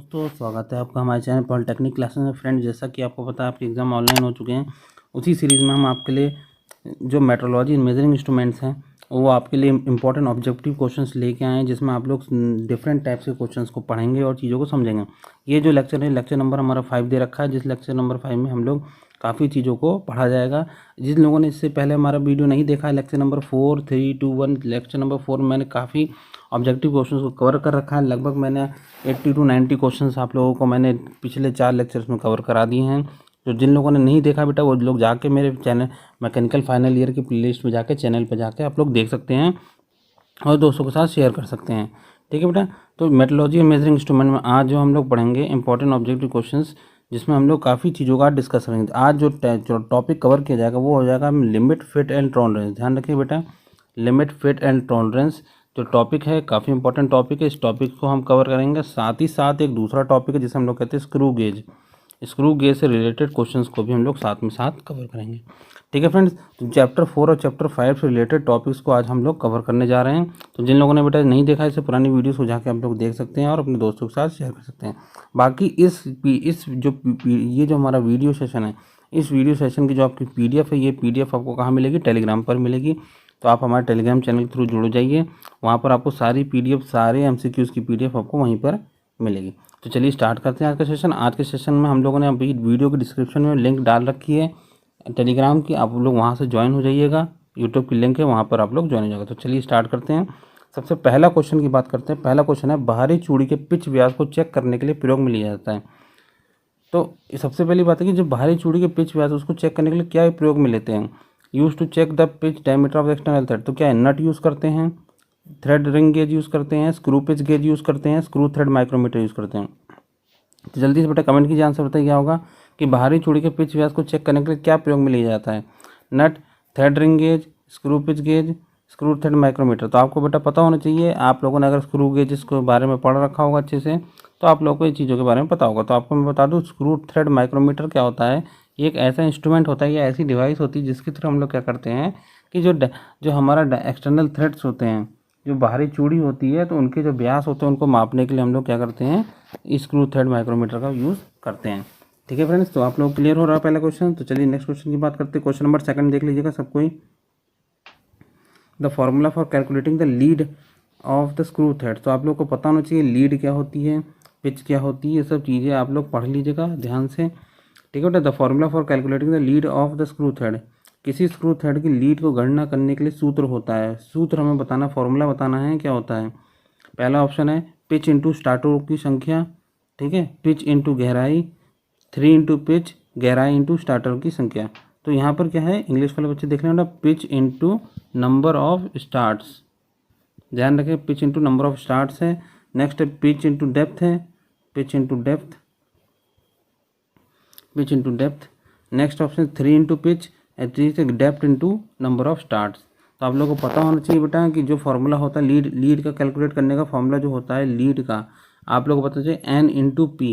दोस्तों स्वागत है आपका हमारे चैनल पॉलिटेक्निक क्लासेस में। फ्रेंड, जैसा कि आपको पता है आपके एग्ज़ाम ऑनलाइन हो चुके हैं, उसी सीरीज़ में हम आपके लिए जो मेट्रोलॉजी मेजरिंग इंस्ट्रूमेंट्स हैं वो आपके लिए इंपॉर्टेंट ऑब्जेक्टिव क्वेश्चंस लेके आए हैं, जिसमें आप लोग डिफरेंट टाइप्स के क्वेश्चंस को पढ़ेंगे और चीज़ों को समझेंगे। ये जो लेक्चर है, लेक्चर नंबर हमारा 5 दे रखा है, जिस लेक्चर नंबर 5 में हम लोग काफ़ी चीज़ों को पढ़ा जाएगा। जिन लोगों ने इससे पहले हमारा वीडियो नहीं देखा है, लेक्चर नंबर 4, 3, 2, 1, लेक्चर नंबर 4 में मैंने काफ़ी ऑब्जेक्टिव क्वेश्चंस को कवर कर रखा है। लगभग मैंने 80 to 90 क्वेश्चंस आप लोगों को मैंने पिछले 4 लेक्चर्स में कवर करा दिए हैं। तो जिन लोगों ने नहीं देखा बेटा, वो लोग जाके मेरे चैनल मैकेनिकल फाइनल ईयर की प्लेलिस्ट में जाके चैनल पर जाके आप लोग देख सकते हैं और दोस्तों के साथ शेयर कर सकते हैं। ठीक है बेटा। तो मेट्रोलॉजी और मेजरिंग इंस्ट्रूमेंट में आज जो हम लोग पढ़ेंगे इंपॉर्टेंट ऑब्जेक्टिव क्वेश्चंस, जिसमें हम लोग काफ़ी चीज़ों का डिस्कस करेंगे। आज जो टॉपिक कवर किया जाएगा वो हो जाएगा लिमिट, फिट एंड टॉलरेंस। ध्यान रखिए बेटा, लिमिट, फिट एंड टॉलरेंस जो टॉपिक है काफ़ी इंपॉर्टेंट टॉपिक है। इस टॉपिक को हम कवर करेंगे। साथ ही साथ एक दूसरा टॉपिक है जिसे हम लोग कहते हैं स्क्रू गेज। स्क्रू गेज से रिलेटेड क्वेश्चंस को भी हम लोग साथ में साथ कवर करेंगे। ठीक है फ्रेंड्स, तो चैप्टर 4 और चैप्टर 5 से रिलेटेड टॉपिक्स को आज हम लोग कवर करने जा रहे हैं। तो जिन लोगों ने बेटा नहीं देखा, इसे पुरानी वीडियोस को जाके आप लोग देख सकते हैं और अपने दोस्तों के साथ शेयर कर सकते हैं। बाकी ये जो हमारा वीडियो सेशन है, इस वीडियो सेशन की जो आपकी PDF है, ये PDF आपको कहाँ मिलेगी? टेलीग्राम पर मिलेगी। तो आप हमारे टेलीग्राम चैनल के थ्रू जुड़ जाइए, वहाँ पर आपको सारी PDF, सारे MCQs की PDF आपको वहीं पर मिलेगी। तो चलिए स्टार्ट करते हैं आज का सेशन। आज के सेशन में हम लोगों ने अभी वीडियो के डिस्क्रिप्शन में लिंक डाल रखी है टेलीग्राम की, आप लोग वहाँ से ज्वाइन हो जाइएगा। यूट्यूब की लिंक है, वहाँ पर आप लोग ज्वाइन हो जाएगा। तो चलिए स्टार्ट करते हैं। सबसे पहला क्वेश्चन की बात करते हैं। पहला क्वेश्चन है, बाहरी चूड़ी के पिच व्यास को चेक करने के लिए प्रयोग में लिया जाता है। तो सबसे पहली बात है कि जो बाहरी चूड़ी के पिच व्यास उसको चेक करने के लिए क्या प्रयोग में लेते हैं? Use to check the pitch diameter of external thread. तो क्या है? नट यूज़ करते हैं, थ्रेड रिंग गेज यूज़ करते हैं, स्क्रू पिच गेज यूज़ करते हैं, स्क्रू थ्रेड माइक्रोमीटर यूज़ करते हैं। तो जल्दी से बेटा कमेंट कीजिए, आंसर बताइए क्या होगा कि बाहरी चूड़ी के पिच व्यास को चेक करने के लिए क्या प्रयोग में लिया जाता है? Nut, thread ring gauge, screw pitch gauge, screw thread micrometer. तो आपको बेटा पता होना चाहिए, आप लोगों ने अगर स्क्रू गेज इसके बारे में पढ़ रखा होगा अच्छे से, तो आप लोगों को इन चीज़ों के बारे में पता होगा। तो आपको मैं बता दूँ, स्क्रू थ्रेड माइक्रोमीटर क्या होता है? ये एक ऐसा इंस्ट्रूमेंट होता है या ऐसी डिवाइस होती है जिसके थ्रू हम लोग क्या करते हैं कि जो हमारा एक्सटर्नल थ्रेड्स होते हैं, जो बाहरी चूड़ी होती है, तो उनके जो व्यास होते हैं उनको मापने के लिए हम लोग क्या करते हैं? स्क्रू थ्रेड माइक्रोमीटर का यूज़ करते हैं। ठीक है फ्रेंड्स, तो आप लोग क्लियर हो रहा है पहला क्वेश्चन। तो चलिए नेक्स्ट क्वेश्चन की बात करते हैं। क्वेश्चन नंबर 2 देख लीजिएगा सब कोई। The formula for calculating the lead of the screw thread. तो आप लोग को पता होना चाहिए लीड क्या होती है, पिच क्या होती है, ये सब चीज़ें आप लोग पढ़ लीजिएगा ध्यान से। ठीक है बेटा, the formula for calculating the lead of the screw thread. किसी स्क्रू थ्रेड की लीड को गणना करने के लिए सूत्र होता है। सूत्र हमें बताना, फॉर्मूला बताना है, क्या होता है? पहला ऑप्शन है पिच इंटू स्टार्टरों की संख्या। ठीक है, पिच इंटू गहराई, 3 इंटू पिच, गहराई इंटू स्टार्टर की संख्या। तो यहाँ पर क्या है, इंग्लिश वाले बच्चे देख लेना, pitch into number of starts. ध्यान रखें, pitch into number of starts है। नेक्स्ट है पिच इंटू डेप्थ है, pitch into depth, pitch into depth. Next option 3 into pitch, depth into number of starts. तो आप लोगों को पता होना चाहिए बेटा कि जो फार्मूला होता है लीड का कैलकुलेट करने का फार्मूला जो होता है लीड का, आप लोगों को पता चाहिए N इंटू पी।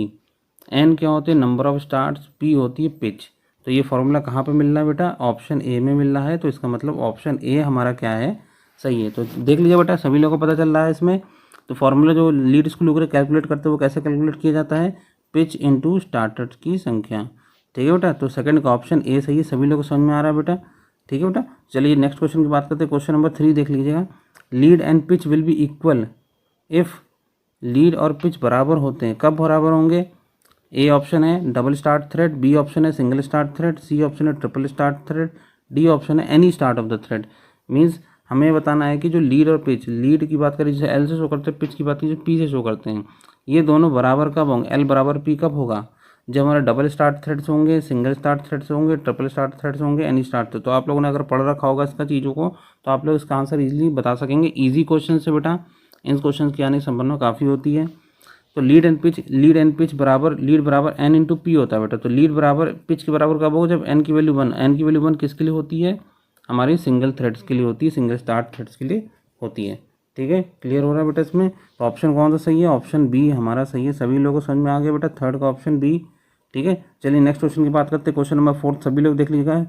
एन क्या होती है? नंबर ऑफ स्टार्ट्स, पी होती है पिच। तो ये फार्मूला कहाँ पे मिल रहा है बेटा? ऑप्शन ए में मिल रहा है। तो इसका मतलब ऑप्शन ए हमारा क्या है? सही है। तो देख लीजिए बेटा, सभी लोगों को पता चल रहा है इसमें। तो फार्मूला जो लीड स्क्रू वगैरह कैलकुलेट करते हैं वो कैसे कैलकुलेट किया जाता है? पिच इंटू स्टार्टर्स की संख्या। ठीक है बेटा, तो सेकंड का ऑप्शन ए सही है। सभी लोगों को समझ में आ रहा है बेटा? ठीक है बेटा, चलिए नेक्स्ट क्वेश्चन की बात करते हैं। क्वेश्चन नंबर 3 देख लीजिएगा। Lead and pitch will be equal if lead और पिच बराबर होते हैं। कब बराबर होंगे? ए ऑप्शन है double start thread, B option है single start thread, C option है triple start thread, D option है any start of the thread. Means हमें बताना है कि जो लीड और पिच, लीड की बात करें जैसे एल से शो करते हैं, पिच की बात करें पी से शो करते हैं, ये दोनों बराबर कब होंगे? एल बराबर पी कब होगा? जब हमारे डबल स्टार्ट थ्रेड्स होंगे, सिंगल स्टार्ट थ्रेड्स होंगे, ट्रिपल स्टार्ट थ्रेड्स होंगे, एनी स्टार्ट। तो आप लोगों ने अगर पढ़ रखा होगा इसका चीज़ों को, तो आप लोग इसका आंसर ईजिली बता सकेंगे। ईजी क्वेश्चन से बेटा, इन क्वेश्चन की आने की संभावना काफ़ी होती है। तो लीड एंड पिच बराबर, लीड बराबर एन इंटू पी होता है बेटा। तो लीड बराबर पिच के बराबर कब होगा? जब एन की वैल्यू 1। एन की वैल्यू 1 किसके लिए होती है? हमारी सिंगल थ्रेड्स के लिए होती है, सिंगल स्टार्ट थ्रेड्स के लिए होती है। ठीक है, क्लियर हो रहा है बेटा इसमें? तो ऑप्शन कौन सा सही है? ऑप्शन बी हमारा सही है। सभी लोगों को समझ में आ गया बेटा, थर्ड का ऑप्शन बी। ठीक है, चलिए नेक्स्ट क्वेश्चन की बात करते हैं। क्वेश्चन नंबर 4 सभी लोग देख लीजिएगा।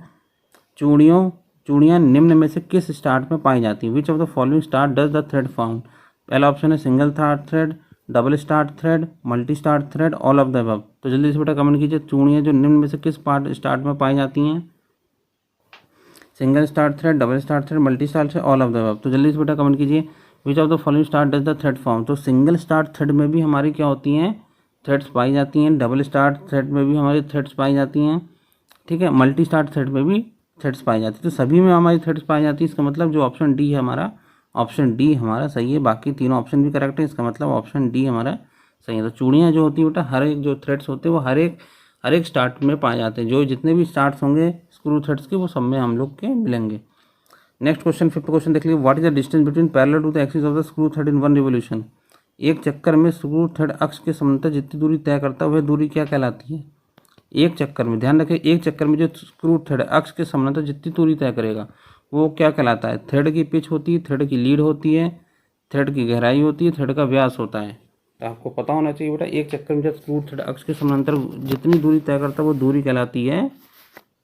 चूड़ियाँ निम्न में से किस स्टार्ट में पाई जाती है? विच of the following start does the thread found? पहला ऑप्शन है single start thread, double start thread, multi start thread, all of the above. तो जल्दी से बेटा कमेंट कीजिए, चूड़ियाँ जो निम्न में से किस पार्ट स्टार्ट में पाई जाती हैं? Single start thread, double start thread, multi start thread, all of the above. तो जल्दी से बेटा कमेंट कीजिए, विच of the following start does the thread form. तो सिंगल स्टार्ट थ्रेड में भी हमारी क्या होती हैं? थ्रेड्स पाई जाती हैं। डबल स्टार्ट थ्रेड में भी हमारी थ्रेड्स पाई जाती हैं, ठीक है। मल्टी स्टार्ट थ्रेड में भी थ्रेड्स पाई जाती है। तो सभी में हमारी थ्रेड्स पाई जाती है। इसका मतलब जो ऑप्शन डी है हमारा, ऑप्शन डी हमारा सही है। बाकी तीनों ऑप्शन भी करेक्ट है, इसका मतलब ऑप्शन डी हमारा सही है। तो चूड़ियाँ जो होती है बेटा, हर एक जो थ्रेड्स होते हैं वो हर एक स्टार्ट में पाए जाते हैं। जो जितने भी स्टार्ट्स होंगे स्क्रू थ्रेड्स के वो सब में हम लोग के मिलेंगे। नेक्स्ट क्वेश्चन, 5th क्वेश्चन देख लीजिए, what is the distance between parallel to the axis of the screw thread in one revolution. एक चक्कर में स्क्रू थ्रेड अक्ष के समांतर जितनी दूरी तय करता है वह दूरी क्या कहलाती है? एक चक्कर में, ध्यान रखें, एक चक्कर में जो स्क्रू थ्रेड अक्ष के समांतर जितनी दूरी तय करेगा वो क्या कहलाता है? थ्रेड की पिच होती है, थ्रेड की लीड होती है, थ्रेड की गहराई होती है, थ्रेड का व्यास होता है। तो आपको पता होना चाहिए बेटा, एक चक्कर में जब स्क्रू थ्रेड अक्ष के समांतर जितनी दूरी तय करता है वो दूरी कहलाती है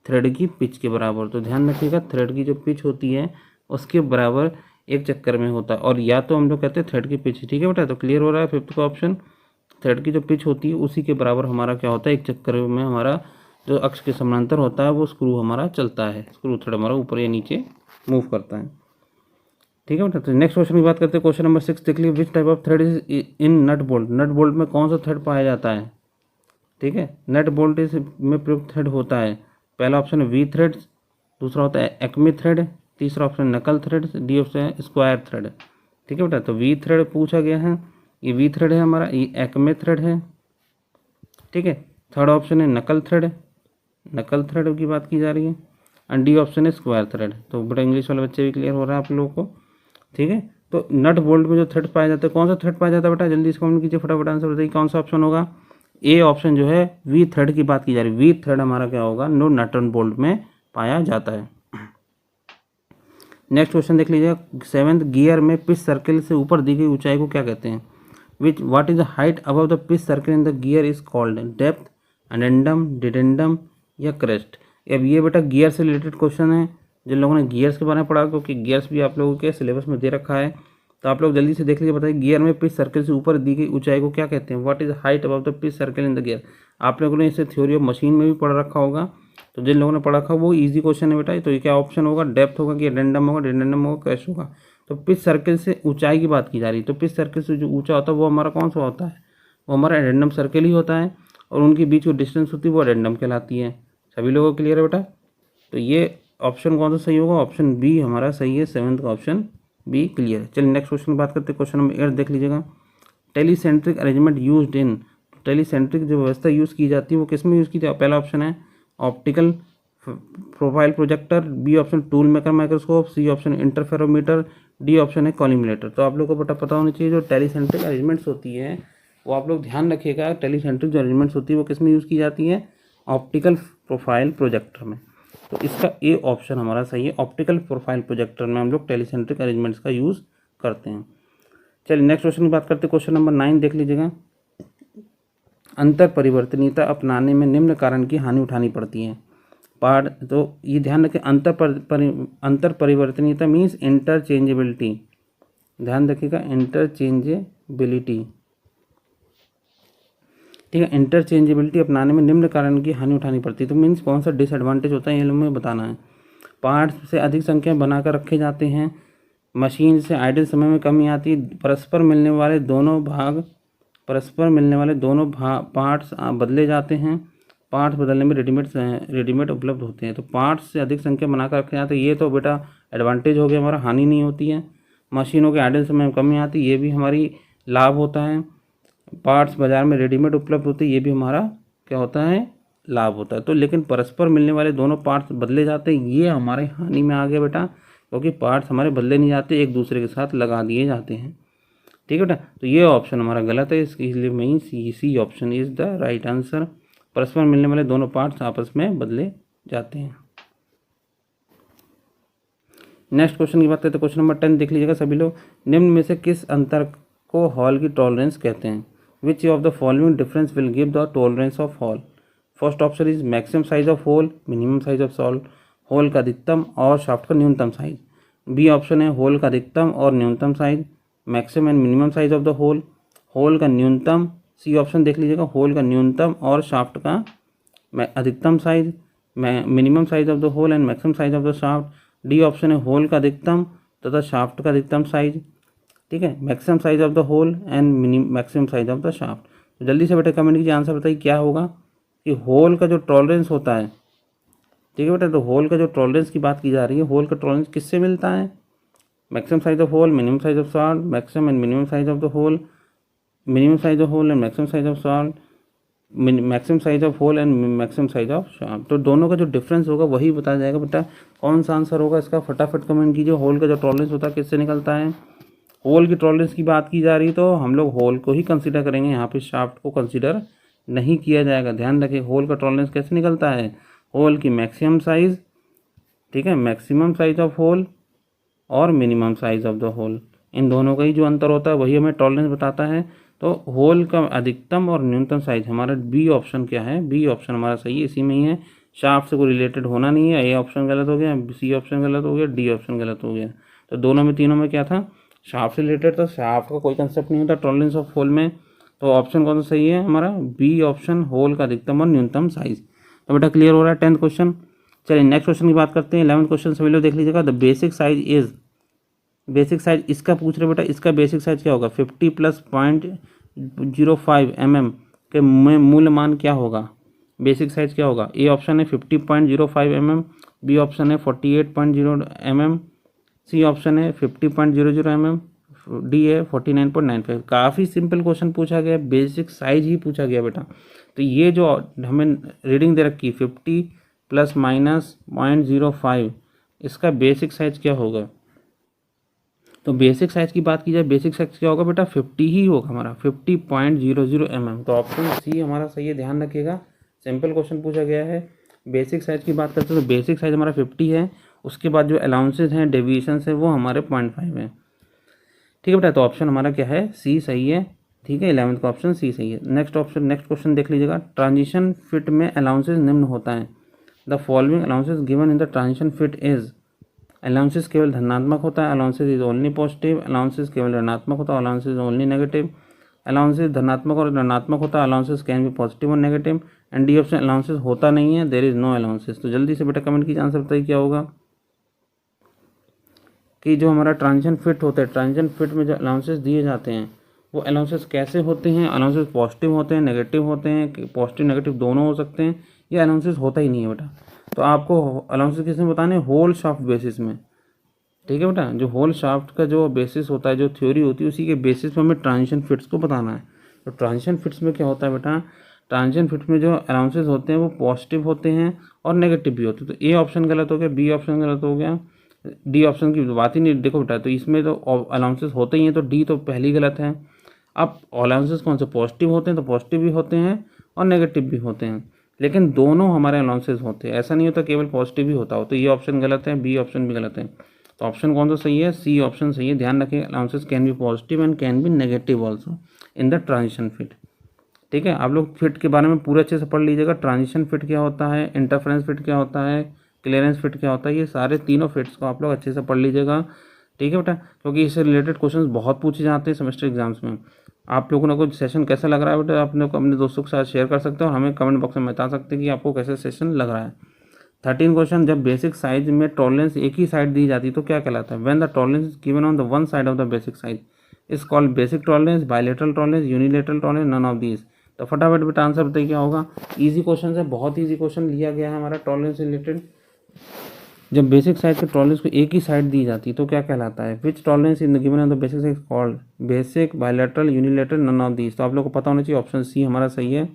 थ्रेड की पिच के बराबर। तो ध्यान रखिएगा, थ्रेड की जो पिच होती है उसके बराबर एक चक्कर में होता है। और या तो हम लोग कहते हैं थ्रेड की पिच, ठीक है बेटा। तो क्लियर हो रहा है 5th का ऑप्शन, थ्रेड की जो पिच होती है उसी के बराबर हमारा क्या होता है? एक चक्कर में हमारा जो अक्ष के समांतर होता है वो स्क्रू हमारा चलता है, स्क्रू थ्रेड हमारा ऊपर या नीचे मूव करता है, ठीक है बेटा। तो नेक्स्ट क्वेश्चन की बात करते हैं, क्वेश्चन नंबर 6 देख लीजिए, which type of thread is in nut bolt. Nut bolt में कौन सा थ्रेड पाया जाता है? ठीक है, नट बोल्ट में प्रयुक्त थ्रेड होता है। पहला ऑप्शन है वी थ्रेड, दूसरा होता है एक्मे थ्रेड, तीसरा ऑप्शन नकल थ्रेड, डी ऑप्शन है स्क्वायर थ्रेड, ठीक है बेटा। तो वी थ्रेड पूछा गया है, ये वी थ्रेड है हमारा, ये एक्मे थ्रेड है, ठीक है। थर्ड ऑप्शन है नकल थ्रेड, नकल थ्रेड की बात की जा रही है, एंड डी ऑप्शन है स्क्वायर थ्रेड। तो बेटा इंग्लिश वाले बच्चे भी क्लियर हो रहा है आप लोगों को, ठीक है। तो नट बोल्ट में जो थ्रेड पाया जाता है, कौन सा थ्रेड पाया जाता है बेटा? जल्दी से कमेंट कीजिए, फटाफट आंसर बताइए कौन सा ऑप्शन होगा। ए ऑप्शन जो है वी थ्रेड की बात की जा रही है, वी थ्रेड हमारा क्या होगा? नो नट एंड बोल्ट में पाया जाता है। नेक्स्ट क्वेश्चन देख लीजिए, 7th, गियर में पिच सर्किल से ऊपर दी गई ऊंचाई को क्या कहते हैं? Which what is the height above the pitch circle in the gear is called? Depth, addendum, dedendum या क्रेस्ट। अब ये बेटा गियर से रिलेटेड क्वेश्चन है, जिन लोगों ने गियर्स के बारे में पढ़ा, क्योंकि गियर्स भी आप लोगों के सिलेबस में दे रखा है। तो आप लोग जल्दी से देख लीजिए, बताइए गियर में पिच सर्किल से ऊपर दी गई ऊंचाई को क्या कहते हैं? What is height above the pitch circle in the gear. आप लोगों ने इसे थ्योरी ऑफ मशीन में भी पढ़ रखा होगा, तो जिन लोगों ने पढ़ा रखा वो इजी क्वेश्चन है बेटा। तो ये क्या ऑप्शन होगा? डेप्थ होगा कि एडेंडम होगा, डिडेंडम होगा, क्रेस्ट होगा। तो पिच सर्किल से ऊंचाई की बात की जा रही है, तो पिच सर्किल से जो ऊंचा होता है वो हमारा कौन सा होता है? वो हमारा एडेंडम सर्किल ही होता है, और उनके बीच जो डिस्टेंस होती है वो एडेंडम कहलाती है। सभी लोगों को क्लियर है बेटा? तो ये ऑप्शन कौन सा सही होगा? ऑप्शन बी हमारा सही है, 7th का ऑप्शन बी क्लियर है। चलिए नेक्स्ट क्वेश्चन की बात करते हैं, क्वेश्चन नंबर 8 देख लीजिएगा, टेलीसेंट्रिक अरेंजमेंट यूज्ड इन। टेलीसेंट्रिक जो व्यवस्था यूज़ की जाती है वो किस में यूज़ की जाती है? पहला ऑप्शन है optical profile projector, B option tool maker microscope, C option interferometer, D option है कॉलीमिनेटर। तो आप लोग को बेटा पता होना चाहिए, जो टेलीसेंट्रिक अरेंजमेंट्स होती है वो आप लोग ध्यान रखिएगा, टेलीसेंट्रिक जो अरेंजमेंट्स होती है वो किस में यूज़ की जाती है? ऑप्टिकल प्रोफाइल प्रोजेक्टर में। तो इसका ए ऑप्शन हमारा सही है, ऑप्टिकल प्रोफाइल प्रोजेक्टर में हम लोग टेलीसेंट्रिक अरेंजमेंट्स का यूज़ करते हैं। चलिए नेक्स्ट क्वेश्चन की बात करते हैं, क्वेश्चन नंबर 9 देख लीजिएगा, अंतर परिवर्तनीयता अपनाने में निम्न कारण की हानि उठानी पड़ती है। पार्ट, तो ये ध्यान रखें, अंतर परिवर्तनीयता मीन्स इंटरचेंजेबिलिटी, ध्यान रखिएगा, इंटरचेंजेबिलिटी, ठीक है। इंटरचेंजेबिलिटी अपनाने में निम्न कारण की हानि उठानी पड़ती है, तो मीन्स कौन सा डिसएडवांटेज होता है ये हमें बताना है। पार्ट्स से अधिक संख्या बनाकर रखे जाते हैं, मशीन से आइडल समय में कमी आती है, परस्पर मिलने वाले दोनों पार्ट्स बदले जाते हैं, पार्ट्स बदलने में रेडीमेड उपलब्ध होते हैं। तो पार्ट्स से अधिक संख्या बनाकर रखे जाते हैं, ये तो बेटा एडवांटेज हो गया हमारा, हानि नहीं होती है। मशीनों के आइडल समय में कमी आती है, ये भी हमारी लाभ होता है। पार्ट्स बाजार में रेडीमेड उपलब्ध होते हैं, ये भी हमारा क्या होता है? लाभ होता है। तो लेकिन परस्पर मिलने वाले दोनों पार्ट्स बदले जाते हैं, ये हमारे हानि में आ गया बेटा, क्योंकि पार्ट्स हमारे बदले नहीं जाते, एक दूसरे के साथ लगा दिए जाते हैं, ठीक है बेटा। तो ये ऑप्शन हमारा गलत है, इसलिए mean C option is the right answer. परस्पर मिलने वाले दोनों पार्ट्स आपस में बदले जाते हैं। नेक्स्ट क्वेश्चन की बात करते हैं, क्वेश्चन नंबर 10 देख लीजिएगा सभी लोग, निम्न में से किस अंतर को हॉल की टॉलरेंस कहते हैं? Which of the following difference will give the tolerance of hole? First option is maximum size of hole, minimum size of सॉल, होल का अधिकतम और शाफ्ट का न्यूनतम साइज। बी ऑप्शन है होल का अधिकतम और न्यूनतम size, maximum and minimum size of the hole. Hole का न्यूनतम, सी ऑप्शन देख लीजिएगा, होल का न्यूनतम और शाफ्ट का अधिकतम size, minimum size of the hole and maximum size of the shaft. D option है होल का अधिकतम तथा शाफ्ट का अधिकतम साइज, ठीक है, maximum size of the hole and maximum size of the shaft. तो जल्दी से बेटा कमेंट कीजिए, आंसर बताइए क्या होगा कि होल का जो टॉलरेंस होता है, ठीक है बेटा, तो होल का जो टॉलरेंस की बात की जा रही है, होल का टॉलरेंस किससे मिलता है, maximum size of hole, minimum size of shaft, maximum and minimum size of the hole, minimum size of hole and maximum size of shaft, maximum size of hole and maximum size of shaft. तो दोनों का जो difference होगा वही बताया जाएगा बेटा। कौन सा आंसर होगा इसका, फटाफट कमेंट कीजिए। होल का जो टॉलरेंस होता है किससे निकलता है, होल की टॉलरेंस की बात की जा रही है तो हम लोग होल को ही कंसीडर करेंगे, यहाँ पे शाफ्ट को कंसीडर नहीं किया जाएगा। ध्यान रखिए, होल का टॉलरेंस कैसे निकलता है, होल की मैक्सिमम साइज, ठीक है, मैक्सिमम साइज ऑफ होल और minimum size of the hole, इन दोनों का ही जो अंतर होता है वही हमें टॉलरेंस बताता है। तो होल का अधिकतम और न्यूनतम साइज हमारा बी ऑप्शन क्या है, बी ऑप्शन हमारा सही है, इसी में ही है। शाफ्ट से कोई रिलेटेड होना नहीं है, ए ऑप्शन गलत हो गया, सी ऑप्शन गलत हो गया, डी ऑप्शन गलत हो गया। तो दोनों में तीनों में क्या था, शाफ्ट से रिलेटेड, तो शाफ्ट का कोई कंसेप्ट नहीं होता टॉलरेंस ऑफ होल में। तो ऑप्शन कौन सा सही है हमारा, बी ऑप्शन, होल का अधिकतम और न्यूनतम साइज। तो बेटा क्लियर हो रहा है 10th क्वेश्चन। चलिए नेक्स्ट क्वेश्चन की बात करते हैं। 11th क्वेश्चन सभी लोग देख लीजिएगा। The basic size is, basic size इसका पूछ रहे बेटा, इसका बेसिक साइज क्या होगा, 50 प्लस 0.05 mm के मूल्य मान क्या होगा, बेसिक साइज क्या होगा। ए ऑप्शन है 50.05 mm, बी ऑप्शन है 48.0 mm, सी ऑप्शन है 50.00 mm, डी है 49.95। काफ़ी सिंपल क्वेश्चन पूछा गया, बेसिक साइज ही पूछा गया बेटा। तो ये जो हमें रीडिंग दे रखी 50 प्लस माइनस 0.05, इसका बेसिक साइज क्या होगा। तो बेसिक साइज की बात की जाए, बेसिक साइज क्या होगा बेटा, 50 ही होगा हमारा, 50.00 mm। तो ऑप्शन सी हमारा सही है, ध्यान रखिएगा, सिंपल क्वेश्चन पूछा गया है। बेसिक साइज की बात करते हैं तो बेसिक साइज हमारा 50 है, उसके बाद जो अलाउंसेज हैं, डेविएशन है, वो हमारे 0.5 है, ठीक है बेटा। तो ऑप्शन हमारा क्या है, सी सही है, ठीक है, 11th का ऑप्शन सी सही है। नेक्स्ट ऑप्शन, नेक्स्ट क्वेश्चन देख लीजिएगा। ट्रांजिशन फिट में अलाउंसेज निम्न होता है, the following allowances given in the transition fit is, allowances केवल धनात्मक होता है, allowances is only positive, allowances केवल ऋणात्मक होता है, अलाउंसेस ओनली नेगेटिव, अलाउंसेस धनात्मक और ऋणात्मक होता है, अलाउंसेस कैन भी पॉजिटिव और negative, and D option allowances होता नहीं है, देयर इज नो अलाउंसेस। तो जल्दी से बेटा कमेंट कीजिए, आंसर बताइए क्या होगा कि जो हमारा ट्रांजिशन फिट होता है, ट्रांजिशन फिट में जो अलाउंसेस दिए जाते हैं वो अलाउंसेस कैसे होते हैं, अलाउंसेस पॉजिटिव होते हैं, नेगेटिव होते हैं, पॉजिटिव नेगेटिव दोनों हो सकते हैं, या अलाउंसेस होता ही नहीं है बेटा। तो आपको अलाउंसेस किस में बताने, होल शाफ्ट बेसिस में, ठीक है बेटा। जो होल शाफ्ट का जो बेसिस होता है, जो थ्योरी होती है, उसी के बेसिस पर हमें ट्रांजिशन फिट्स को बताना है। तो ट्रांजिशन फिट्स में क्या होता है बेटा, ट्रांजिशन फिट्स में जो अलाउंसेस होते हैं वो पॉजिटिव होते हैं और नेगेटिव भी होते हैं। तो ए ऑप्शन गलत हो गया, बी ऑप्शन गलत हो गया, डी ऑप्शन की बात ही नहीं। देखो बेटा, तो इसमें तो अलाउंसेस होते ही हैं, तो डी तो पहली गलत है। अब अलाउंसेस कौन से पॉजिटिव होते हैं, तो पॉजिटिव भी होते हैं और नेगेटिव भी होते हैं, लेकिन दोनों हमारे अलाउंसेस होते हैं, ऐसा नहीं होता केवल पॉजिटिव ही होता हो। तो ये ऑप्शन गलत है, बी ऑप्शन भी गलत है। तो ऑप्शन कौन सा सही है, सी ऑप्शन सही है। ध्यान रखें, allowances can be positive and can be negative also in the transition fit, ठीक है। आप लोग फिट के बारे में पूरे अच्छे से पढ़ लीजिएगा। ट्रांजिशन फिट क्या होता है, इंटरफेरेंस फिट क्या होता है, क्लियरेंस फिट क्या होता है, ये सारे तीनों फिट्स को आप लोग अच्छे से पढ़ लीजिएगा, ठीक है बेटा, क्योंकि इससे रिलेटेड क्वेश्चंस बहुत पूछे जाते हैं सेमेस्टर एग्जाम्स में। आप लोगों को सेशन कैसा लग रहा है बेटा, आप लोग अपने दोस्तों के साथ शेयर कर सकते हो और हमें कमेंट बॉक्स में बता सकते हैं कि आपको कैसे सेशन लग रहा है। 13 क्वेश्चन, जब बेसिक साइज में टॉलरेंस एक ही साइड दी जाती है तो क्या कहलाता है, when the tolerance is given on the one side of the basic size is called basic tolerance, bilateral tolerance, unilateral tolerance, none of these. तो फटाफट बेटा आंसर बताइए क्या होगा। इजी क्वेश्चन है, बहुत ईजी क्वेश्चन लिया गया है हमारा टॉलरेंस से रिलेटेड। जब बेसिक साइज के टॉलरेंस को एक ही साइड दी जाती है तो क्या कहलाता है, which tolerance in the given on the basic size called basic, bilateral, unilateral, none of these. तो आप लोग को पता होना चाहिए, ऑप्शन सी हमारा सही है।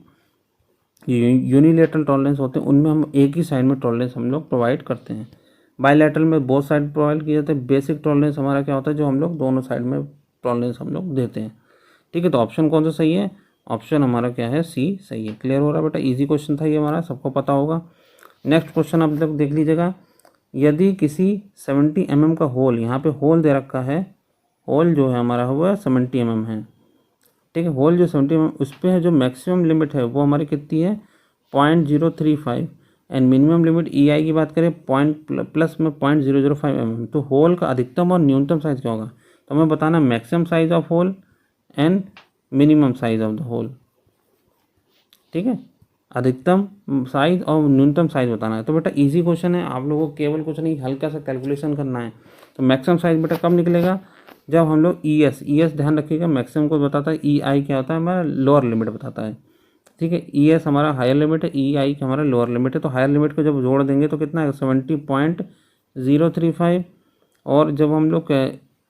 यूनिलेटरल टॉलरेंस होते हैं, उनमें हम एक ही साइड में टॉलरेंस हम लोग प्रोवाइड करते हैं। बायलैटरल में बोथ साइड प्रोवाइड किए जाते हैं। बेसिक टॉलरेंस हमारा क्या होता है, जो हम लोग दोनों साइड में टॉलरेंस हम लोग देते हैं, ठीक है। तो ऑप्शन कौन सा सही है, ऑप्शन हमारा क्या है, सी सही है। क्लियर हो रहा है बेटा, इजी क्वेश्चन था ये हमारा, सबको पता होगा। नेक्स्ट क्वेश्चन आप लोग देख लीजिएगा। यदि किसी 70 mm का होल, यहाँ पे होल दे रखा है, होल जो है हमारा हुआ 70 mm है, ठीक है। होल जो 70 mm उस पर है, जो मैक्सिमम लिमिट है वो हमारी कितनी है 0.035 एंड मिनिमम लिमिट EI की बात करें प्लस में 0.005 mm। तो होल का अधिकतम और न्यूनतम साइज क्या होगा, तो हमें बताना maximum size of hole and minimum size of the hole. ठीक है, अधिकतम साइज और न्यूनतम साइज बताना है। तो बेटा इजी क्वेश्चन है, आप लोगों को केवल कुछ नहीं हल्का सा कैलकुलेशन करना है। तो मैक्सिमम साइज बेटा कब निकलेगा, जब हम लोग ई एस ध्यान रखिएगा, मैक्सिमम को बताता है, ई आई क्या होता है हमारा लोअर लिमिट बताता है। ठीक है, ई एस हमारा हायर लिमिट है, ई आई का हमारा लोअर लिमिट है। तो हायर लिमिट को जब जोड़ देंगे तो कितना है 70.035, और जब हम लोग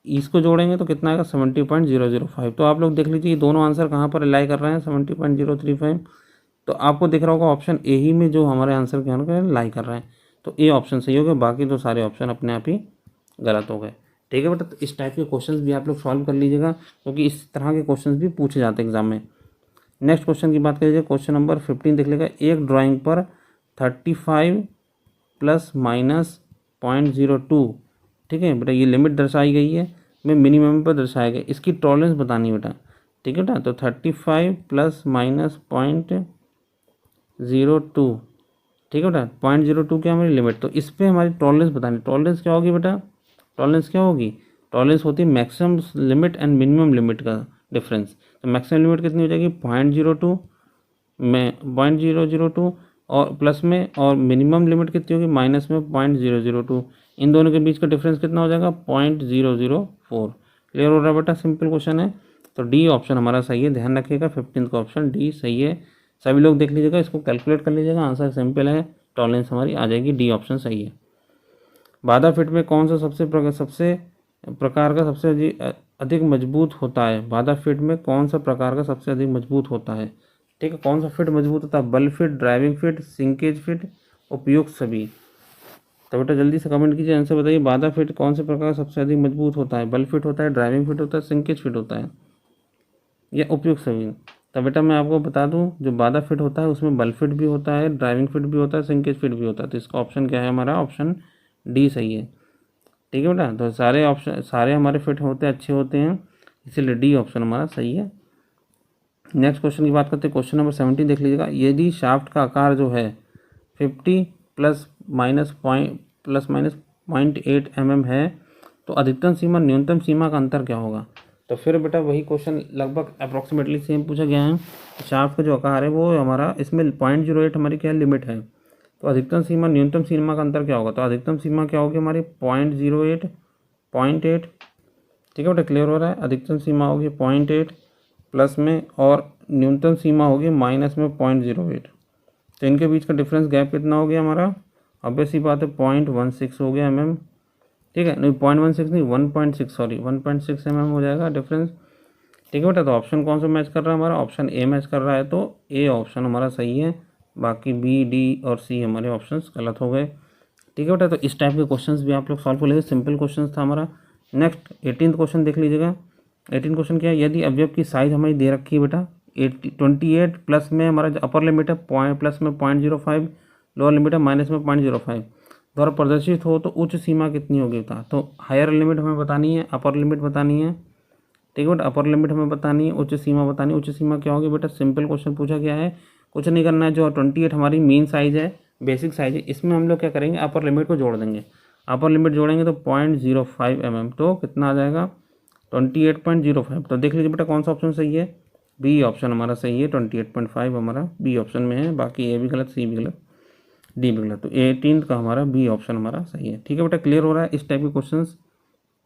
इसको जोड़ेंगे तो कितना आएगा 70.005। तो आप लोग देख लीजिए दोनों आंसर कहाँ पर अलाई कर रहे हैं 70.035। तो आपको दिख रहा होगा ऑप्शन ए ही में जो हमारे आंसर के यहाँ लाई कर रहे हैं। तो ए ऑप्शन सही हो गया, बाकी तो सारे ऑप्शन अपने आप ही गलत हो गए। ठीक है बेटा, तो इस टाइप के क्वेश्चंस भी आप लोग सॉल्व कर लीजिएगा, क्योंकि इस तरह के क्वेश्चंस भी पूछे जाते हैं एग्जाम में। नेक्स्ट क्वेश्चन की बात करिए, क्वेश्चन नंबर 15 देख लेगा। एक ड्राइंग पर 35 प्लस माइनस 0.02, ठीक है बेटा, ये लिमिट दर्शाई गई है, में मिनिमम पर दर्शाया गया, इसकी टॉलरेंस बतानी है बेटा। ठीक है बेटा, तो 35 प्लस माइनस 0.02, ठीक है बेटा, 0.02 क्या हमारी लिमिट, तो इस पर हमारी टॉलरेंस बतानी। टॉलरेंस क्या होगी बेटा, टॉलरेंस क्या होगी, टॉलरेंस होती है maximum limit and minimum limit का डिफरेंस। तो मैक्सिमम लिमिट कितनी हो जाएगी 0.02 में 0.002 और प्लस में, और मिनिमम लिमिट कितनी होगी माइनस में 0.002। इन दोनों के बीच का डिफरेंस कितना हो जाएगा 0.004। क्लियर हो रहा है बेटा, सिंपल क्वेश्चन है। तो डी ऑप्शन हमारा सही है, ध्यान रखिएगा 15 का ऑप्शन डी सही है। सभी लोग देख लीजिएगा, इसको कैलकुलेट कर लीजिएगा, आंसर सिंपल है, टॉलरेंस हमारी आ जाएगी, डी ऑप्शन सही है। बाधा फिट में कौन सा सबसे प्रकार का सबसे अधिक मजबूत होता है, बाधा फिट में कौन सा प्रकार का सबसे अधिक मजबूत होता है। ठीक है, कौन सा फिट मजबूत होता है, बल fit, driving fit, sinkage fit, उपयुक्त सभी। तो बेटा जल्दी से कमेंट कीजिए, आंसर बताइए, बाधा फिट कौन से प्रकार का सबसे अधिक मजबूत होता है, बल फिट होता है, ड्राइविंग फिट होता है, सिंकेज फिट होता है, या उपयुक्त सभी। तो बेटा मैं आपको बता दूं, जो बाधा फिट होता है उसमें बल फिट भी होता है, ड्राइविंग फिट भी होता है, सिंकेज फिट भी होता है। तो इसका ऑप्शन क्या है हमारा, ऑप्शन डी सही है। ठीक है बेटा, तो सारे ऑप्शन सारे हमारे फिट होते हैं, अच्छे होते हैं, इसीलिए डी ऑप्शन हमारा सही है। नेक्स्ट क्वेश्चन की बात करते हैं, क्वेश्चन नंबर 17 देख लीजिएगा। यदि शाफ्ट का आकार जो है 50 प्लस माइनस 0.8 mm है, तो अधिकतम सीमा न्यूनतम सीमा का अंतर क्या होगा। तो फिर बेटा वही क्वेश्चन लगभग अप्रॉक्सीमेटली सेम पूछा गया है। शाफ्ट का जो आकार है वो हमारा, इसमें 0.08 हमारी क्या लिमिट है, तो अधिकतम सीमा न्यूनतम सीमा का अंतर क्या होगा। तो अधिकतम सीमा क्या होगी हमारी 0.08, 0.8। ठीक है बेटा, क्लियर हो रहा है, अधिकतम सीमा होगी 0.8 प्लस में, और न्यूनतम सीमा होगी माइनस में 0.08। तो इनके बीच का डिफरेंस गैप कितना हो गया हमारा, ऑब्वियस सी बात है 0.16 हो गया mm। ठीक है, नहीं 0.16 नहीं 1.6, सॉरी 1.6 mm हो जाएगा डिफरेंस। ठीक है बेटा, तो ऑप्शन कौन सा मैच कर रहा है हमारा, ऑप्शन ए मैच कर रहा है, तो ए ऑप्शन हमारा सही है, बाकी बी, डी और सी हमारे ऑप्शंस गलत हो गए। ठीक है बेटा, तो इस टाइप के क्वेश्चंस भी आप लोग सॉल्व कर लीजिए, सिंपल क्वेश्चन था हमारा। नेक्स्ट 18 क्वेश्चन देख लीजिएगा। 18 क्वेश्चन क्या है, यदि अवयव की साइज हमारी दे रखी है बेटा 28 प्लस में हमारा अपर लिमिट है प्लस में 0.05, लोअर लिमिट है माइनस में 0.05 द्वारा प्रदर्शित हो, तो उच्च सीमा कितनी होगी बेटा। तो हायर लिमिट हमें बतानी है, अपर लिमिट बतानी है। ठीक है बेटा, अपर लिमिट हमें बतानी है, उच्च सीमा बतानी है। उच्च सीमा क्या होगी बेटा, सिंपल क्वेश्चन पूछा गया है, कुछ नहीं करना है। जो 28 हमारी मेन साइज़ है, बेसिक साइज़ है, इसमें हम लोग क्या करेंगे, अपर लिमिट को जोड़ देंगे। अपर लिमिट जोड़ेंगे तो 0.05 mm, तो कितना आ जाएगा 28.05। तो देख लीजिए बेटा कौन सा ऑप्शन सही है, बी ऑप्शन हमारा सही है, 28.5 हमारा बी ऑप्शन में है, बाकी ए भी गलत, सी भी गलत, डी भी गलत। तो 18 का हमारा बी ऑप्शन हमारा सही है। ठीक है बेटा, क्लियर हो रहा है, इस टाइप के क्वेश्चन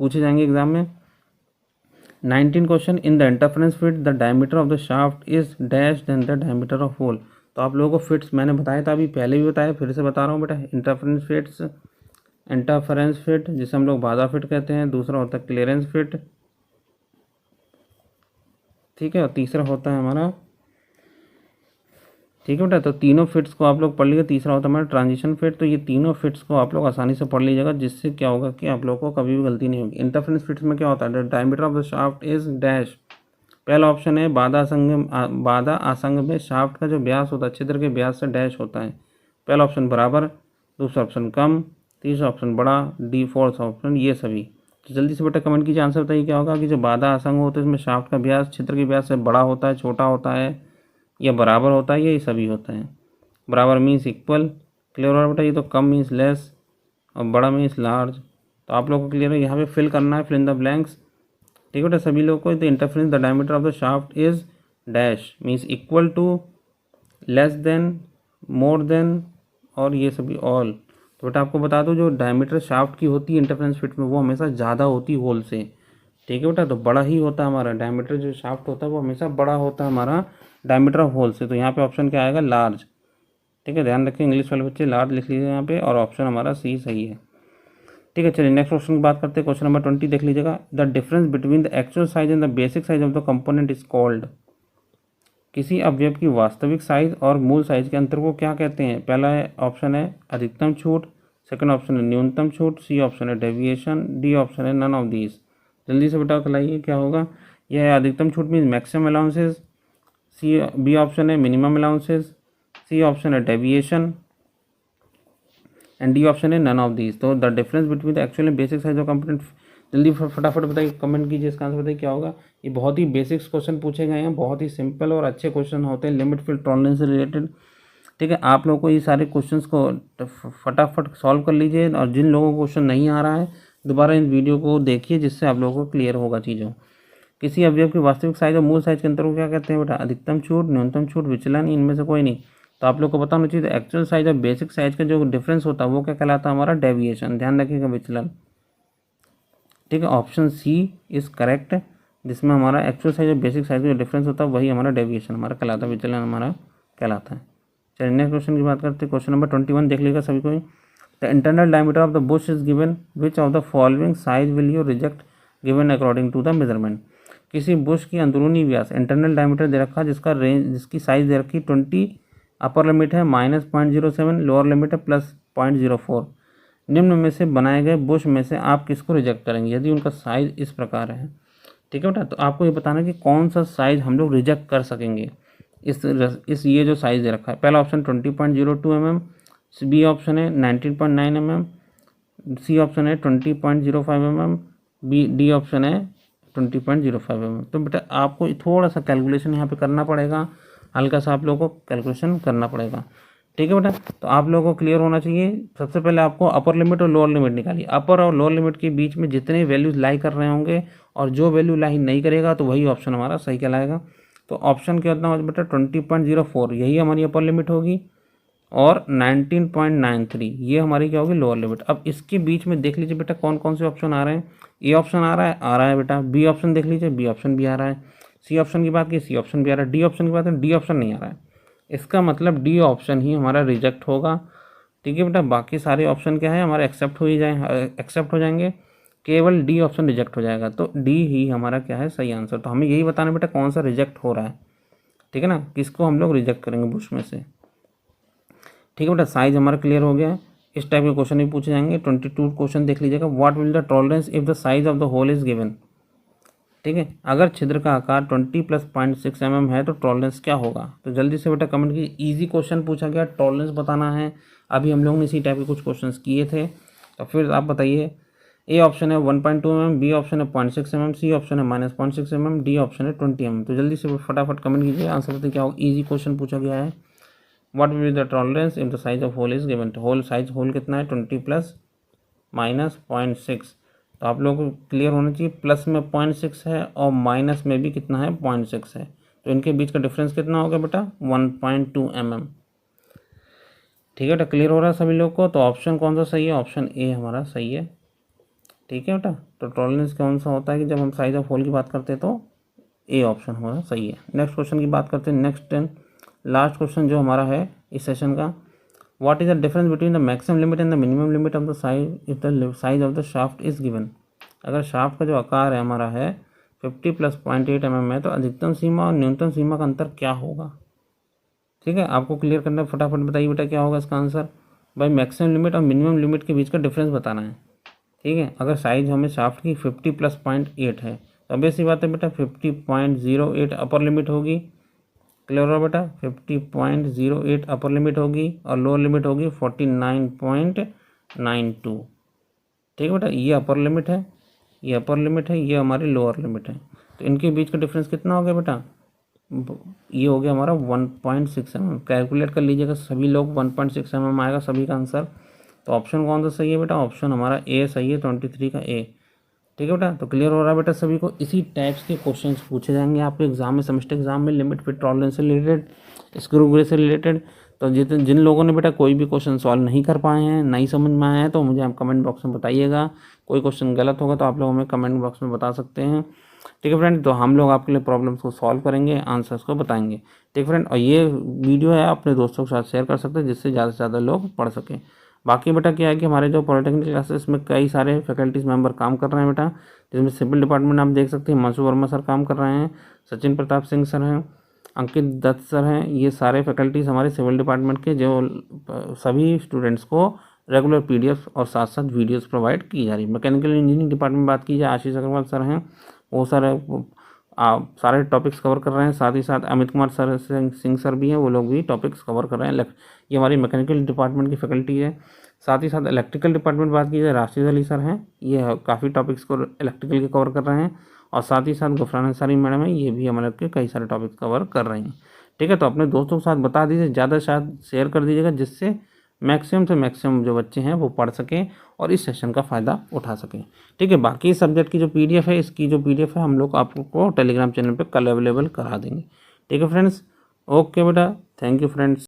पूछे जाएंगे एग्जाम में। 19 question, in the interference fit the diameter of the shaft is dash than the diameter of hole. तो आप लोगों को फिट्स मैंने बताया था, अभी पहले भी बताया, फिर से बता रहा हूँ बेटा। इंटरफेरेंस फिट जिसे हम लोग बाधा फिट कहते हैं, दूसरा होता है क्लियरेंस फिट, ठीक है, और तीसरा होता है हमारा, ठीक है बेटा, तो तीनों फिट्स को आप लोग पढ़ लीजिए। तीसरा होता है हमारा ट्रांजिशन फिट। तो ये तीनों फिट्स को आप लोग आसानी से पढ़ लीजिएगा, जिससे क्या होगा कि आप लोगों को कभी भी गलती नहीं होगी। इंटरफेरेंस फिट्स में क्या होता है, the diameter of the shaft is dash. पहला ऑप्शन है बाधा आसंग में शाफ्ट का जो व्यास होता है छिद्र के व्यास से डैश होता है। पहला ऑप्शन बराबर, दूसरा ऑप्शन कम, तीसरा ऑप्शन बड़ा, डी फोर्थ ऑप्शन ये सभी। तो जल्दी से बेटा कमेंट कीजिए, आंसर बताइए क्या होगा कि जो बाधा आसंग होता है इसमें शाफ्ट का व्यास छिद्र के व्यास से बड़ा होता है, छोटा होता है, या बराबर होता है, या ये सभी होता है। बराबर मीन्स इक्वल, क्लियर हो रहा है बेटा, ये तो कम मीन्स लेस, और बड़ा मीन्स लार्ज। तो आप लोगों को क्लियर है, यहाँ पे फिल करना है, फिल इन द ब्लैंक्स। ठीक है बेटा सभी लोग को। The interference the diameter of the shaft is dash means equal to, less than, more than और ये सभी ऑल। तो बेटा आपको बता दो जो डायमीटर शाफ्ट की होती है इंटरफेरेंस फिट में वो हमेशा ज़्यादा होती है होल से। ठीक है बेटा, तो बड़ा ही होता है हमारा डायमीटर, जो शाफ्ट होता है वो हमेशा बड़ा होता है हमारा डायमीटर ऑफ होल से। तो यहाँ पे ऑप्शन क्या आएगा, लार्ज। ठीक है, ध्यान रखें इंग्लिश वाले बच्चे, लार्ज लिख लीजिए यहाँ पे, और ऑप्शन हमारा सी सही है। ठीक है, चलिए नेक्स्ट क्वेश्चन की बात करते हैं। क्वेश्चन नंबर 20 देख लीजिएगा। The difference between the actual size and the basic size of the component is called. किसी अवयव की वास्तविक साइज और मूल साइज के अंतर को क्या कहते हैं? पहला ऑप्शन है अधिकतम छूट, सेकंड ऑप्शन है न्यूनतम छूट, सी ऑप्शन है डेविएशन, डी ऑप्शन है नन ऑफ दीज। जल्दी से बेटा बताइए क्या होगा। यह है अधिकतम छूट means maximum allowances, see B option है मिनिमम अलाउंसेस, सी ऑप्शन है डेविएशन एंड डी ऑप्शन है नन ऑफ दीज। तो the difference between the actual and basic size of component, जल्दी फटाफट बताइए, कमेंट कीजिए इसका आंसर बताइए क्या होगा। ये बहुत ही बेसिक्स क्वेश्चन पूछे गए हैं, बहुत ही सिंपल और अच्छे क्वेश्चन होते हैं लिमिट फील्ड टॉलरेंस से रिलेटेड। ठीक है, आप लोगों को ये सारे क्वेश्चंस को फटाफट सॉल्व कर लीजिए, और जिन लोगों को क्वेश्चन नहीं आ रहा है दोबारा इन वीडियो को देखिए जिससे आप लोगों को क्लियर होगा चीज़ों। किसी अवयव की वास्तविक साइज और मूल साइज के अंतर को क्या कहते हैं बेटा? अधिकतम छूट, न्यूनतम छूट, विचलन, इनमें से कोई नहीं। तो आप लोग को पता होना चाहिए एक्चुअल साइज और बेसिक साइज का जो डिफरेंस होता है वो क्या कहलाता है? हमारा डेविएशन। ध्यान रखिएगा, विचलन। ठीक है, ऑप्शन सी इज करेक्ट, जिसमें हमारा एक्चुअल साइज और बेसिक साइज का जो डिफरेंस होता है वही हमारा डेविएशन हमारा कहलाता है, विचलन हमारा कहलाता है। चलिए नेक्स्ट क्वेश्चन की बात करते हैं। क्वेश्चन नंबर 21 देख लीजिएगा सभी को। The internal diameter of the bush is given, which of the following size will you reject given according to the measurement. किसी बुश की अंदरूनी व्यास इंटरनल डायमीटर दे रखा जिसका रेंज, जिसकी साइज दे रखी 20, अपर लिमिट है -0.07, लोअर लिमिट है +0.04। निम्न में से बनाए गए बुश में से आप किसको रिजेक्ट करेंगे यदि उनका साइज इस प्रकार है? ठीक है बेटा, तो आपको ये बताना कि कौन सा साइज हम लोग रिजेक्ट कर सकेंगे इस ये जो साइज दे रखा है। पहला ऑप्शन 20.02 mm, बी ऑप्शन है 19.9 mm, सी ऑप्शन है 20.05 mm, बी डी ऑप्शन है 20.05 mm। तो बेटा आपको थोड़ा सा कैलकुलेशन यहाँ पे करना पड़ेगा, हल्का सा आप लोगों को कैलकुलेशन करना पड़ेगा। ठीक है बेटा, तो आप लोगों को क्लियर होना चाहिए। सबसे पहले आपको अपर लिमिट और लोअर लिमिट निकालिए। अपर और लोअर लिमिट के बीच में जितने वैल्यूज लाई कर रहे होंगे और जो वैल्यू लाई नहीं करेगा तो वही ऑप्शन हमारा सही कहलाएगा। तो ऑप्शन क्या होता है बेटा 20.04, यही हमारी अपर लिमिट होगी, और 19.93 ये हमारी क्या होगी लोअर लिमिट। अब इसके बीच में देख लीजिए बेटा कौन कौन से ऑप्शन आ रहे हैं। ए ऑप्शन आ रहा है बेटा, बी ऑप्शन देख लीजिए, बी ऑप्शन भी आ रहा है, सी ऑप्शन की बात की सी ऑप्शन भी आ रहा है, डी ऑप्शन की बात करें डी ऑप्शन नहीं आ रहा है। इसका मतलब डी ऑप्शन ही हमारा रिजेक्ट होगा। ठीक है बेटा, बाकी सारे ऑप्शन क्या है हमारे एक्सेप्ट हो जाएंगे, केवल डी ऑप्शन रिजेक्ट हो जाएगा। तो डी ही हमारा क्या है सही आंसर। तो हमें यही बताना बेटा कौन सा रिजेक्ट हो रहा है। ठीक है ना, किसको हम लोग रिजेक्ट करेंगे बुश में से। ठीक है बेटा, साइज हमारा क्लियर हो गया है। इस टाइप के क्वेश्चन भी पूछे जाएंगे। 22 क्वेश्चन देख लीजिएगा। What will the tolerance if the size of the hole is given. ठीक है, अगर छिद्र का आकार 20 + 0.6 mm है तो टॉलरेंस क्या होगा? तो जल्दी से बेटा कमेंट कीजिए। इजी क्वेश्चन पूछा गया, टॉलरेंस बताना है। अभी हम लोगों ने इसी टाइप के कुछ क्वेश्चंस किए थे, तो फिर आप बताइए। ए ऑप्शन है 1.2 mm, बी ऑप्शन है 0.6 mm, सी ऑप्शन है -0.6 mm, डी ऑप्शन है 20 mm। तो जल्दी से फटाफट कमेंट कीजिए, आंसर बताइए क्या होगा। ईजी क्वेश्चन पूछा गया है। What will be the tolerance if the size of hole is given. Hole size hole कितना है 20 + -0.6। तो आप लोगों को क्लियर होना चाहिए, प्लस में 0.6 है और माइनस में भी कितना है 0.6 है, तो इनके बीच का डिफरेंस कितना होगा बेटा 1.2 mm। ठीक है बेटा, क्लियर हो रहा है सभी लोग को। तो ऑप्शन कौन सा सही है? ऑप्शन ए हमारा सही है। ठीक है बेटा, तो टॉलरेंस कौन सा होता है कि जब हम साइज ऑफ होल की बात करते हैं तो ए ऑप्शन हमारा सही है। नेक्स्ट क्वेश्चन की बात करते हैं। नेक्स्ट लास्ट क्वेश्चन जो हमारा है इस सेशन का, what is the difference between the maximum limit and the minimum limit of the size if the size of the shaft is given. अगर शाफ्ट का जो आकार है हमारा है 50 + 0.8 mm है तो अधिकतम सीमा और न्यूनतम सीमा का अंतर क्या होगा? ठीक है, आपको क्लियर करना है, फटाफट बताइए बेटा क्या होगा इसका आंसर। भाई मैक्सिमम लिमिट और मिनिमम लिमिट के बीच का डिफरेंस बताना है। ठीक है, अगर साइज हमें शाफ्ट की 50 + 0.8 है तो अब ऐसी बात है बेटा 50.08 अपर लिमिट होगी। क्लियर हो बेटा, 50.08 अपर लिमिट होगी और लोअर लिमिट होगी 49.92। ठीक है बेटा, ये अपर लिमिट है, ये अपर लिमिट है, ये हमारी लोअर लिमिट है। तो इनके बीच का डिफरेंस कितना हो गया बेटा? ये हो गया हमारा 1.6 mm। कैलकुलेट कर लीजिएगा सभी लोग, 1.6 mm आएगा सभी का आंसर। तो ऑप्शन कौन सा सही है बेटा? ऑप्शन हमारा ए सही है, 23 का ए। ठीक है बेटा, तो क्लियर हो रहा है बेटा सभी को। इसी टाइप्स के क्वेश्चंस पूछे जाएंगे आपके एग्जाम में, सेमेस्टर एग्जाम में, लिमिट फिट टॉलरेंस से रिलेटेड, स्क्रू ग्रे से रिलेटेड। तो जिन लोगों ने बेटा कोई भी क्वेश्चन सॉल्व नहीं कर पाए हैं, नहीं समझ में आए हैं, तो मुझे आप कमेंट बॉक्स में बताइएगा। कोई क्वेश्चन गलत होगा तो आप लोग हमें कमेंट बॉक्स में बता सकते हैं। ठीक है फ्रेंड, तो हम लोग आपके लिए प्रॉब्लम्स को सॉल्व करेंगे, आंसर्स को बताएंगे। ठीक है फ्रेंड, और ये वीडियो है अपने दोस्तों के साथ शेयर कर सकते हैं, जिससे ज़्यादा से ज़्यादा लोग पढ़ सकें। बाकी बेटा क्या है कि हमारे जो पॉलिटेक्निक क्लासेस में कई सारे फैकल्टीज मेंबर काम कर रहे हैं बेटा, जिसमें सिविल डिपार्टमेंट आप देख सकते हैं, मनसू वर्मा सर काम कर रहे हैं, सचिन प्रताप सिंह सर हैं, अंकित दत्त सर हैं। ये सारे फैकल्टीज़ हमारे सिविल डिपार्टमेंट के जो सभी स्टूडेंट्स को रेगुलर पीडीएफ और साथ साथ वीडियोस प्रोवाइड की जा रही है। मैकेनिकल इंजीनियरिंग डिपार्टमेंट में बात की जाए, आशीष अग्रवाल सर हैं, वो सर सारे टॉपिक्स कवर कर रहे हैं। साथ ही साथ अमित कुमार सर सिंह सर भी हैं, वो लोग भी टॉपिक्स कवर कर रहे हैं। ये हमारी मैकेनिकल डिपार्टमेंट की फैकल्टी है। साथ ही साथ इलेक्ट्रिकल डिपार्टमेंट बात की जाए, राशिद अली सर हैं, ये काफ़ी टॉपिक्स को इलेक्ट्रिकल के कवर कर रहे हैं। और साथ ही साथ गुफरान अंसारी मैडम है, ये भी हमारे के कई सारे टॉपिक्स कवर कर रही हैं। ठीक है, तो अपने दोस्तों के साथ बता दीजिए, ज़्यादा शायद शेयर कर दीजिएगा, जिससे मैक्सिमम से मैक्सिमम जो बच्चे हैं वो पढ़ सकें और इस सेशन का फ़ायदा उठा सकें। ठीक है, बाकी सब्जेक्ट की जो पीडीएफ है, इसकी जो पीडीएफ है हम लोग आपको टेलीग्राम चैनल पे कल अवेलेबल करा देंगे। ठीक है फ्रेंड्स, ओके बेटा, थैंक यू फ्रेंड्स।